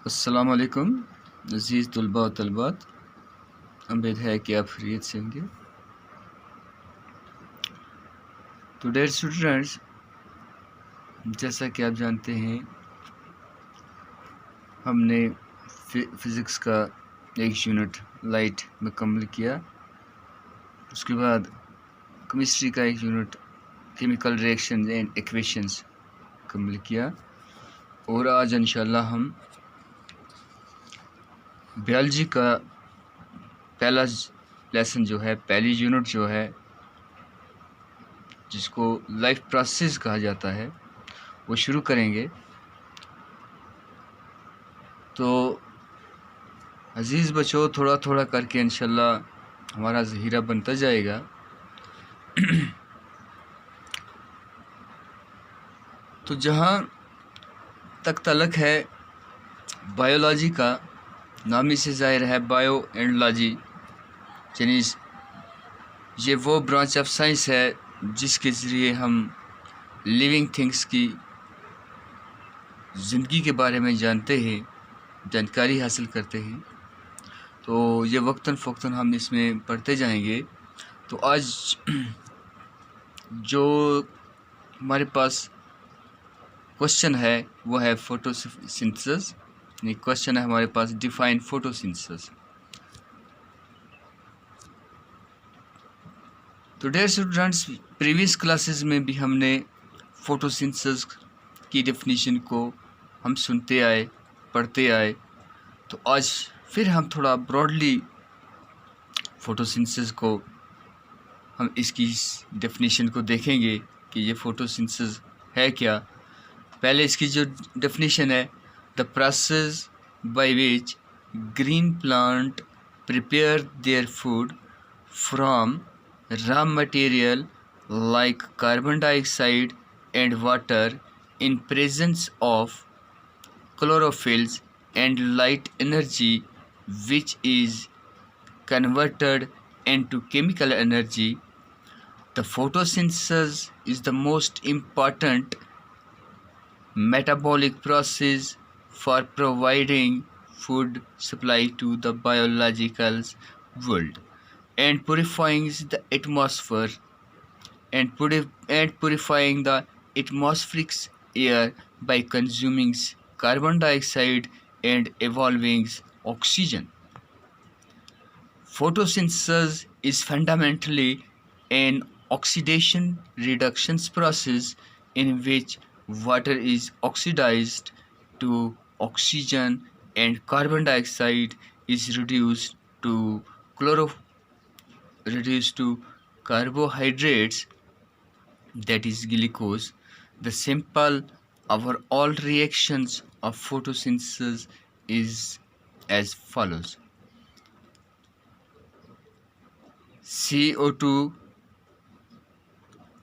अस्सलामुअलैकुम अज़ीज़ तलबा व तलबात, उम्मीद है कि आप खैरियत से होंगे। तो डियर स्टूडेंट्स, जैसा कि आप जानते हैं हमने फ़िज़िक्स का एक यूनिट लाइट मुकम्मल किया। उसके बाद केमिस्ट्री का एक unit chemical reactions and equations मुकम्मल किया और आज इंशाल्लाह हम बायोलॉजी का पहला लेसन जो है, पहली यूनिट जो है, जिसको लाइफ प्रोसेस कहा जाता है, वो शुरू करेंगे। तो अज़ीज़ बच्चों, थोड़ा थोड़ा करके इंशाल्लाह हमारा ज़हीरा बनता जाएगा। तो जहाँ तक तलक है बायोलॉजी का, नाम ही से ज़ाहिर है बायो एंड लॉजी, यानी ये वो ब्रांच ऑफ साइंस है जिसके ज़रिए हम लिविंग थिंग्स की ज़िंदगी के बारे में जानते हैं, जानकारी हासिल करते हैं। तो ये वक्तन फ़ौक्तन हम इसमें पढ़ते जाएंगे। तो आज जो हमारे पास क्वेश्चन है वो है फोटोसिंथेसिस। यानी क्वेश्चन है हमारे पास, डिफाइन फोटोसिंथेसिस। तो डियर स्टूडेंट्स, प्रीवियस क्लासेस में भी हमने फोटोसिंथेसिस की डेफिनेशन को हम सुनते आए, पढ़ते आए। तो आज फिर हम थोड़ा ब्रॉडली फोटोसिंथेसिस को, हम इसकी डेफिनेशन को देखेंगे कि ये फोटोसिंथेसिस है क्या। पहले इसकी जो डेफिनेशन है, the process by which green plant prepare their food from raw material like carbon dioxide and water in presence of chlorophylls and light energy, which is converted into chemical energy. The photosynthesis is the most important metabolic process for providing food supply to the biological world and purifying the atmosphere and purifying the atmospheric air by consuming carbon dioxide and evolving oxygen. Photosynthesis is fundamentally an oxidation reduction process in which water is oxidized to oxygen and carbon dioxide is reduced to carbohydrates, that is glucose. The simple overall reactions of photosynthesis is as follows. CO2,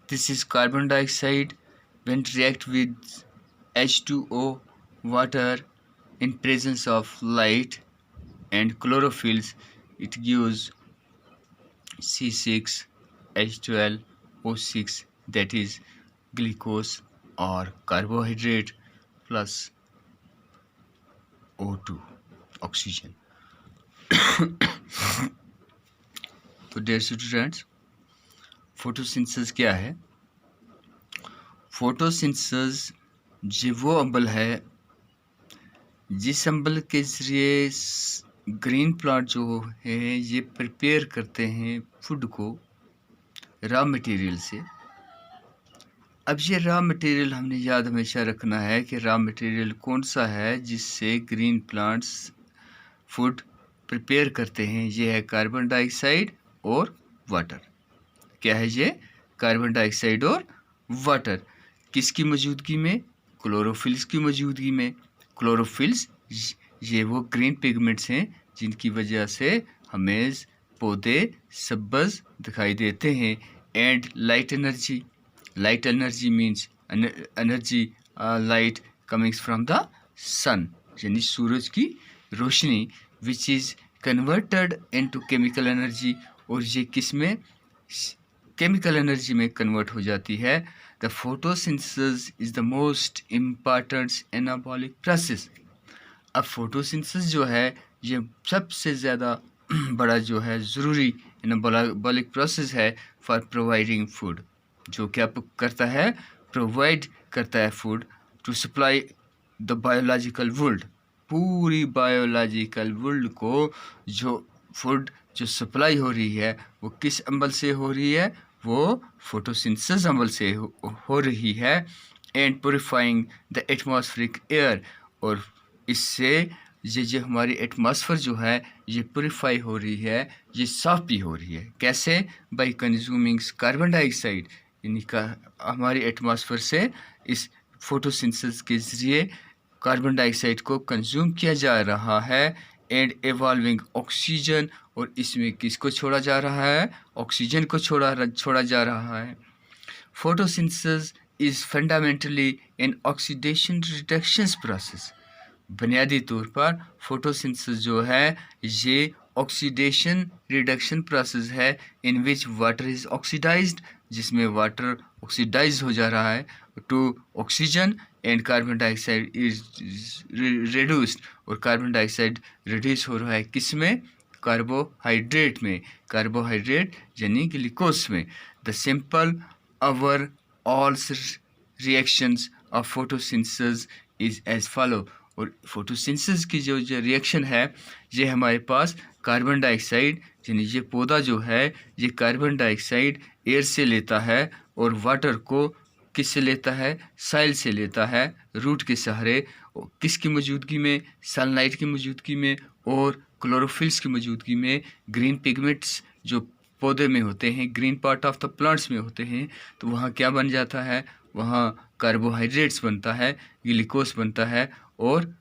this is carbon dioxide, when react with H2O, water, in presence of light and chlorophylls, it gives C6H12O6, that is glucose or carbohydrate plus O2, oxygen. तो dear students, photosynthesis क्या है? Photosynthesis ये वो अमल है जिस अमल के ज़रिए green plant जो है ये प्रिपेयर करते हैं फूड को रॉ मटेरियल से। अब ये रॉ मटेरियल हमने याद हमेशा रखना है कि रॉ मटेरियल कौन सा है जिससे ग्रीन प्लांट्स फूड प्रिपेयर करते हैं। ये है कार्बन डाइऑक्साइड और वाटर। क्या है ये? कार्बन डाइऑक्साइड और वाटर। किसकी मौजूदगी में? क्लोरोफिल्स की मौजूदगी में। क्लोरोफिल्स ये वो ग्रीन पिगमेंट्स हैं जिनकी वजह से हमें पौधे सब्ज़ दिखाई देते हैं। And light energy means energy light comings from the sun, यानी सूरज की रोशनी, which is converted into chemical energy. और ये किस में? केमिकल एनर्जी में कन्वर्ट हो जाती है। The photosynthesis is the most important anabolic process. अब फोटोसिंथेसिस जो है ये सबसे ज़्यादा बड़ा जो है ज़रूरी एनाबॉलिक प्रोसेस है फॉर प्रोवाइडिंग फूड, जो क्या करता है, प्रोवाइड करता है food to supply the biological world. पूरी बायोलॉजिकल वर्ल्ड को जो फूड जो सप्लाई हो रही है वो किस अमल से हो रही है, वो फोटोसिंथेसिस अमल से हो रही है। And purifying the atmospheric air, और इससे ये जो हमारी एटमॉस्फेयर जो है ये प्योरीफाई हो रही है, ये साफ़ भी हो रही है। कैसे? बाय कंज्यूमिंग कार्बन डाइऑक्साइड, यानी का हमारी एटमॉस्फेयर से इस फोटोसिंथेसिस के ज़रिए कार्बन डाइऑक्साइड को कंज्यूम किया जा रहा है एंड एवॉल्विंग ऑक्सीजन, और इसमें किसको छोड़ा जा रहा है, ऑक्सीजन को छोड़ा जा रहा है। Photosynthesis is fundamentally an oxidation reduction process. बुनियादी तौर पर फोटोसिंथेसिस जो है ये ऑक्सीडेशन रिडक्शन प्रोसेस है in which water is oxidized, जिसमें वाटर ऑक्सीडाइज हो जा रहा है to oxygen and carbon dioxide is reduced, और कार्बन डाइऑक्साइड रिड्यूस हो रहा है किस में, कार्बोहाइड्रेट में, कार्बोहाइड्रेट यानी ग्लूकोज में। The simple overall reactions of photosynthesis is as follow, और फोटोसिंथेसिस की जो रिएक्शन है ये हमारे पास कार्बन डाइऑक्साइड, यानी ये पौधा जो है ये कार्बन डाइऑक्साइड एयर से लेता है और वाटर को किससे लेता है, साइल से लेता है, रूट के सहारे, किसकी मौजूदगी में, सनलाइट की मौजूदगी में और क्लोरोफिल्स की मौजूदगी में। ग्रीन पिगमेंट्स जो पौधे में होते हैं, green part of the plants में होते हैं, तो वहाँ क्या बन जाता है, वहाँ कार्बोहाइड्रेट्स बनता है, ग्लूकोज बनता है और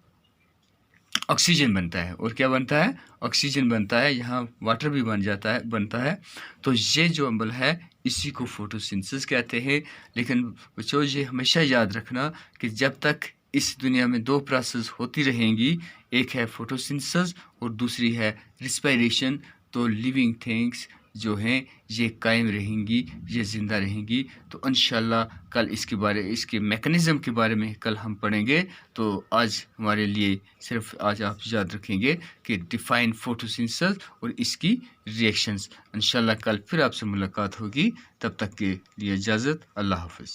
ऑक्सीजन बनता है। और क्या बनता है, ऑक्सीजन बनता है, यहाँ वाटर भी बनता है। तो ये जो अमल है इसी को फोटोसिंथेसिस कहते हैं। लेकिन बच्चों ये हमेशा याद रखना कि जब तक इस दुनिया में दो प्रोसेस होती रहेंगी, एक है फोटोसिंथेसिस और दूसरी है रिस्पायरेशन, तो लिविंग थिंग्स जो हैं ये कायम रहेंगी, ये ज़िंदा रहेंगी। तो इंशाल्लाह कल इसके मैकेनिज़्म के बारे में कल हम पढ़ेंगे। तो आज हमारे लिए सिर्फ आज आप याद रखेंगे कि डिफाइन फोटोसिंथेसिस और इसकी रिएक्शंस। इंशाल्लाह कल फिर आपसे मुलाकात होगी, तब तक के लिए इजाज़त, अल्लाह हाफ़िज़।